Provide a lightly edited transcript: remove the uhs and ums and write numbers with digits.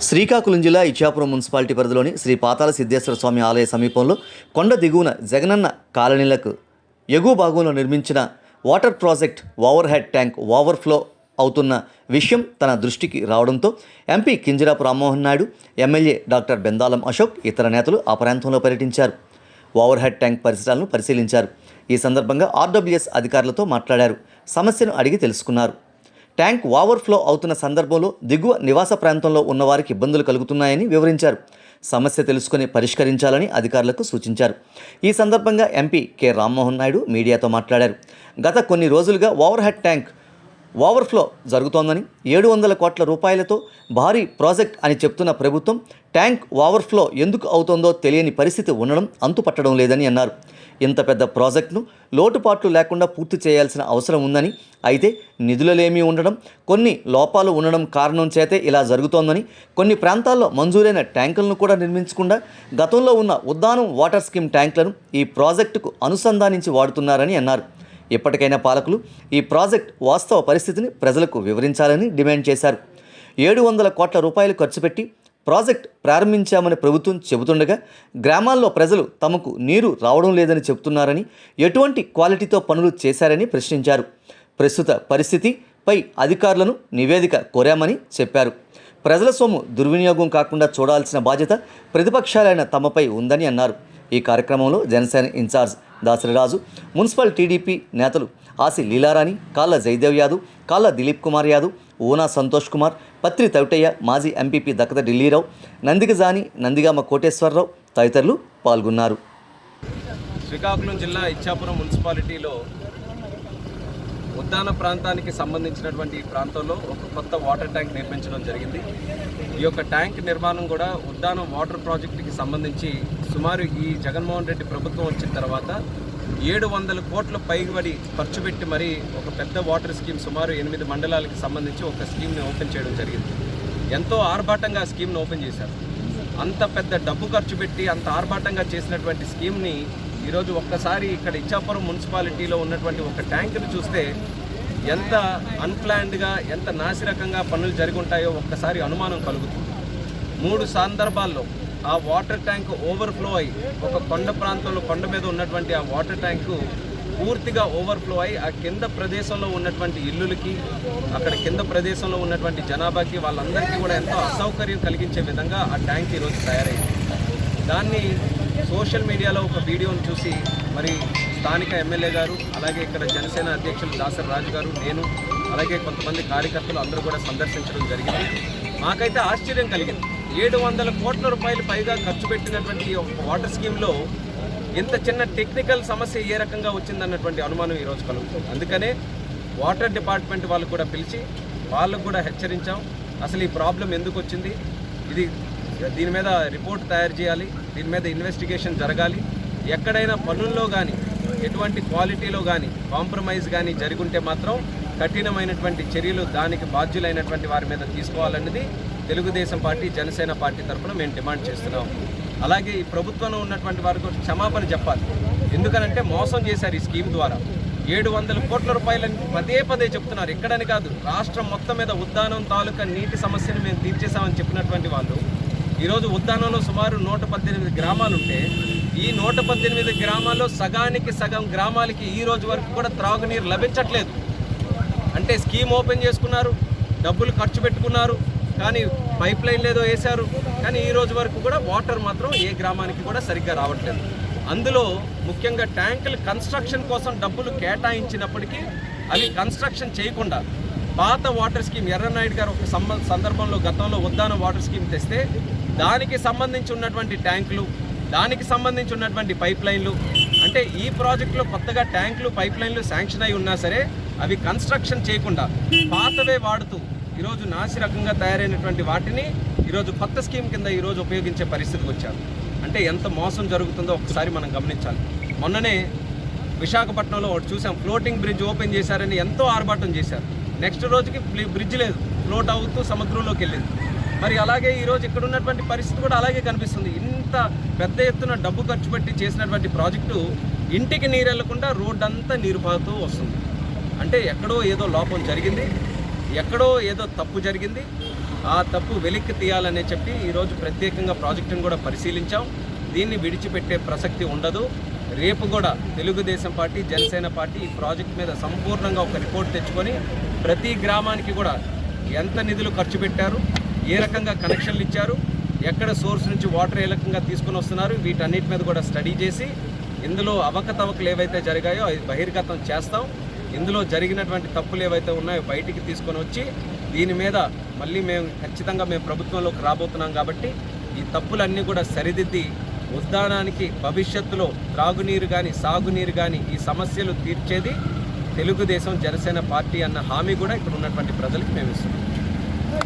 శ్రీకాకుళం జిల్లా ఇచ్చాపురం మున్సిపాలిటీ పరిధిలోని శ్రీ పాతాళ సిద్ధేశ్వర స్వామి ఆలయ సమీపంలో కొండ దిగువన జగనన్న కాలనీలకు ఎగువ భాగంలో నిర్మించిన water project over head tank overflow అవుతున్న విషయం తన దృష్టికి రావడంతో MP Kinjarapu Rammohan Naidu, MLA doctor Bendalam Ashok ఇతర నేతలు ఆ ప్రాంతంలో పర్యటించారు. ఓవర్ హెడ్ ట్యాంక్ పరిసరాలను పరిశీలించారు. ఈ సందర్భంగా ఆర్డబ్ల్యూఎస్ అధికారులతో మాట్లాడారు. సమస్యను అడిగి తెలుసుకున్నారు. ట్యాంక్ ఓవర్ఫ్లో అవుతున్న సందర్భంలో దిగువ నివాస ప్రాంతంలో ఉన్నవారికి ఇబ్బందులు కలుగుతున్నాయని వివరించారు. సమస్య తెలుసుకుని పరిష్కరించాలని అధికారులకు సూచించారు. ఈ సందర్భంగా ఎంపీ కె రామ్మోహన్ నాయుడు మీడియాతో మాట్లాడారు. గత కొన్ని రోజులుగా ఓవర్ హెడ్ ట్యాంక్ ఓవర్ఫ్లో జరుగుతోందని, 700 కోట్ల రూపాయలతో భారీ ప్రాజెక్ట్ అని చెప్తున్న ప్రభుత్వం ట్యాంక్ ఓవర్ఫ్లో ఎందుకు అవుతోందో తెలియని పరిస్థితి ఉండడం అంతుపట్టడం లేదని అన్నారు. ఇంత పెద్ద ప్రాజెక్టును లోటుపాట్లు లేకుండా పూర్తి చేయాల్సిన అవసరం ఉందని, అయితే నిధులలేమీ ఉండడం, కొన్ని లోపాలు ఉండడం కారణం చేతే ఇలా జరుగుతోందని, కొన్ని ప్రాంతాల్లో మంజూరైన ట్యాంకులను కూడా నిర్మించకుండా గతంలో ఉన్న ఉద్దానం వాటర్ స్కీమ్ ట్యాంకులను ఈ ప్రాజెక్టుకు అనుసంధానించి వాడుతున్నారని అన్నారు. ఇప్పటికైనా పాలకులు ఈ ప్రాజెక్ట్ వాస్తవ పరిస్థితిని ప్రజలకు వివరించాలని డిమాండ్ చేశారు. 700 కోట్ల రూపాయలు ఖర్చు పెట్టి ప్రాజెక్ట్ ప్రారంభించామని ప్రభుత్వం చెబుతుండగా గ్రామాల్లో ప్రజలు తమకు నీరు రావడం లేదని చెబుతున్నారని, ఎటువంటి క్వాలిటీతో పనులు చేశారని ప్రశ్నించారు. ప్రస్తుత పరిస్థితిపై అధికారులను నివేదిక కోరామని చెప్పారు. ప్రజల సొమ్ము దుర్వినియోగం కాకుండా చూడాల్సిన బాధ్యత ప్రతిపక్షాలైన తమపై ఉందని అన్నారు. ఈ కార్యక్రమంలో జనసేన ఇన్ఛార్జ్ దాసరిరాజు, మున్సిపల్ టీడీపీ నేతలు ఆసి లీలారాణి, కాళ్ళ జయదేవ్ యాదవ్, కాళ్ళ దిలీప్ కుమార్ యాదవ్, ఊనా సంతోష్ కుమార్, పత్రి తవిటయ్య, మాజీ ఎంపీపీ దక్కద ఢిల్లీరావు, నందిగజాని, నందిగామ కోటేశ్వరరావు తదితరులు పాల్గొన్నారు. శ్రీకాకుళం జిల్లా ఇచ్చాపురం మున్సిపాలిటీలో ఉద్దాన ప్రాంతానికి సంబంధించినటువంటి ఈ ప్రాంతంలో ఒక కొత్త వాటర్ ట్యాంక్ నిర్మించడం జరిగింది. ఈ యొక్క ట్యాంక్ నిర్మాణం కూడా ఉద్దానం వాటర్ ప్రాజెక్టుకి సంబంధించి సుమారు ఈ జగన్మోహన్ రెడ్డి ప్రభుత్వం వచ్చిన తర్వాత 700 కోట్ల పైబడి ఖర్చు పెట్టి మరీ ఒక పెద్ద వాటర్ స్కీమ్ సుమారు 8 మండలాలకు సంబంధించి ఒక స్కీమ్ని ఓపెన్ చేయడం జరిగింది. ఎంతో ఆర్భాటంగా ఆ స్కీమ్ని ఓపెన్ చేశారు. అంత పెద్ద డబ్బు ఖర్చు పెట్టి అంత ఆర్భాటంగా చేసినటువంటి స్కీమ్ని ఈరోజు ఒక్కసారి ఇక్కడ ఇచ్చాపురం మున్సిపాలిటీలో ఉన్నటువంటి ఒక ట్యాంకును చూస్తే ఎంత అన్ప్లాన్డ్గా, ఎంత నాసిరకంగా పనులు జరిగి ఉంటాయో ఒక్కసారి అనుమానం కలుగుతుంది. 3 సందర్భాల్లో ఆ వాటర్ ట్యాంక్ ఓవర్ఫ్లో అయ్యి ఒక కొండ ప్రాంతంలో, కొండ మీద ఉన్నటువంటి ఆ వాటర్ ట్యాంకు పూర్తిగా ఓవర్ఫ్లో అయ్యి ఆ కింద ప్రదేశంలో ఉన్నటువంటి ఇల్లులకి, అక్కడ కింద ప్రదేశంలో ఉన్నటువంటి జనాభాకి, వాళ్ళందరికీ కూడా ఎంతో అసౌకర్యం కలిగించే విధంగా ఆ ట్యాంక్ ఈరోజు తయారైంది. దాన్ని సోషల్ మీడియాలో ఒక వీడియోను చూసి మరి స్థానిక ఎమ్మెల్యే గారు, అలాగే ఇక్కడ జనసేన అధ్యక్షులు దాసరి రాజు గారు, నేను, అలాగే కొంతమంది కార్యకర్తలు అందరూ కూడా సందర్శించడం జరిగింది. మాకైతే ఆశ్చర్యం కలిగింది. 700 కోట్ల రూపాయలు పైగా ఖర్చు పెట్టినటువంటి ఈ వాటర్ స్కీమ్లో ఇంత చిన్న టెక్నికల్ సమస్య ఏ రకంగా వచ్చిందన్నటువంటి అనుమానం ఈరోజు కలుగుతుంది. అందుకనే వాటర్ డిపార్ట్మెంట్ వాళ్ళు కూడా పిలిచి వాళ్ళకు కూడా హెచ్చరించాం. అసలు ఈ ప్రాబ్లం ఎందుకు వచ్చింది, దీని మీద రిపోర్ట్ తయారు చేయాలి, దీని మీద ఇన్వెస్టిగేషన్ జరగాలి. ఎక్కడైనా పనుల్లో కానీ, ఎటువంటి క్వాలిటీలో కానీ కాంప్రమైజ్ కానీ జరుగుంటే మాత్రం కఠినమైనటువంటి చర్యలు దానికి బాధ్యులైనటువంటి వారి మీద తీసుకోవాలన్నది తెలుగుదేశం పార్టీ, జనసేన పార్టీ తరఫున మేము డిమాండ్ చేస్తున్నాం. అలాగే ఈ ప్రభుత్వంలో ఉన్నటువంటి వారికి క్షమాపణ చెప్పాలి. ఎందుకనంటే మోసం చేశారు ఈ స్కీమ్ ద్వారా. 700 కోట్ల రూపాయలని పదే చెప్తున్నారు. ఎక్కడని కాదు, రాష్ట్రం మొత్తం మీద ఉద్దానం తాలూకా నీటి సమస్యను మేము తీర్చేసామని చెప్పినటువంటి వాళ్ళు ఈరోజు ఉద్దానంలో సుమారు 118 గ్రామాలుంటే ఈ 118 గ్రామాల్లో సగానికి సగం గ్రామాలకి ఈ రోజు వరకు కూడా త్రాగునీరు లభించట్లేదు. అంటే స్కీమ్ ఓపెన్ చేసుకున్నారు, డబ్బులు ఖర్చు పెట్టుకున్నారు, కానీ పైప్ లైన్ లేదో వేశారు, కానీ ఈ రోజు వరకు కూడా వాటర్ మాత్రం ఏ గ్రామానికి కూడా సరిగ్గా రావట్లేదు. అందులో ముఖ్యంగా ట్యాంకులు కన్స్ట్రక్షన్ కోసం డబ్బులు కేటాయించినప్పటికీ అవి కన్స్ట్రక్షన్ చేయకుండా పాత వాటర్ స్కీమ్ ఎర్రనాయుడు గారు ఒక సందర్భంలో గతంలో ఉద్దానం వాటర్ స్కీమ్ తెస్తే దానికి సంబంధించి ఉన్నటువంటి ట్యాంకులు, దానికి సంబంధించి ఉన్నటువంటి పైప్ లైన్లు, అంటే ఈ ప్రాజెక్టులో కొత్తగా ట్యాంకులు, పైప్ లైన్లు శాంక్షన్ అయి ఉన్నా సరే అవి కన్స్ట్రక్షన్ చేయకుండా పాతవే వాడుతూ ఈరోజు నాసి రకంగా తయారైనటువంటి వాటిని ఈరోజు కొత్త స్కీమ్ కింద ఈరోజు ఉపయోగించే పరిస్థితికి వచ్చారు. అంటే ఎంత మోసం జరుగుతుందో ఒకసారి మనం గమనించాలి. మొన్ననే విశాఖపట్నంలో ఒకటి చూసాం, ఫ్లోటింగ్ బ్రిడ్జ్ ఓపెన్ చేశారని ఎంతో ఆర్భాటం చేశారు. నెక్స్ట్ రోజుకి బ్రిడ్జ్ లేదు, ఫ్లోట్ అవుతూ సముద్రంలోకి వెళ్ళింది. మరి అలాగే ఈరోజు ఇక్కడ ఉన్నటువంటి పరిస్థితి కూడా అలాగే కనిపిస్తుంది. ఇంత పెద్ద ఎత్తున డబ్బు ఖర్చు పెట్టి చేసినటువంటి ప్రాజెక్టు ఇంటికి నీరు వెళ్లకుండా రోడ్డు అంతా నీరు పారుతూ వస్తుంది. అంటే ఎక్కడో ఏదో లోపం జరిగింది, ఎక్కడో ఏదో తప్పు జరిగింది. ఆ తప్పు వెలిక్కి తీయాలని చెప్పి ఈరోజు ప్రత్యేకంగా ప్రాజెక్టును కూడా పరిశీలించాం. దీన్ని విడిచిపెట్టే ప్రసక్తి ఉండదు. రేపు కూడా తెలుగుదేశం పార్టీ, జనసేన పార్టీ ఈ ప్రాజెక్ట్ మీద సంపూర్ణంగా ఒక రిపోర్ట్ తెచ్చుకొని ప్రతి గ్రామానికి కూడా ఎంత నిధులు ఖర్చు పెట్టారు, ఏ రకంగా కనెక్షన్లు ఇచ్చారు, ఎక్కడ సోర్స్ నుంచి వాటర్ ఏ రకంగా తీసుకుని వస్తున్నారు, వీటన్నిటి మీద కూడా స్టడీ చేసి ఇందులో అవకతవకలు ఏవైతే జరిగాయో అవి బహిర్గతం చేస్తాం. ఇందులో జరిగినటువంటి తప్పులు ఏవైతే ఉన్నాయో బయటికి తీసుకొని వచ్చి దీని మీద మళ్ళీ మేము ఖచ్చితంగా ప్రభుత్వంలోకి రాబోతున్నాం. కాబట్టి ఈ తప్పులన్నీ కూడా సరిదిద్ది ఉద్దానానికి భవిష్యత్తులో త్రాగునీరు కానీ సాగునీరు కానీ ఈ సమస్యలు తీర్చేది తెలుగుదేశం జనసేన పార్టీ అన్న హామీ కూడా ఇక్కడ ఉన్నటువంటి ప్రజలకు మేము ఇస్తున్నాం.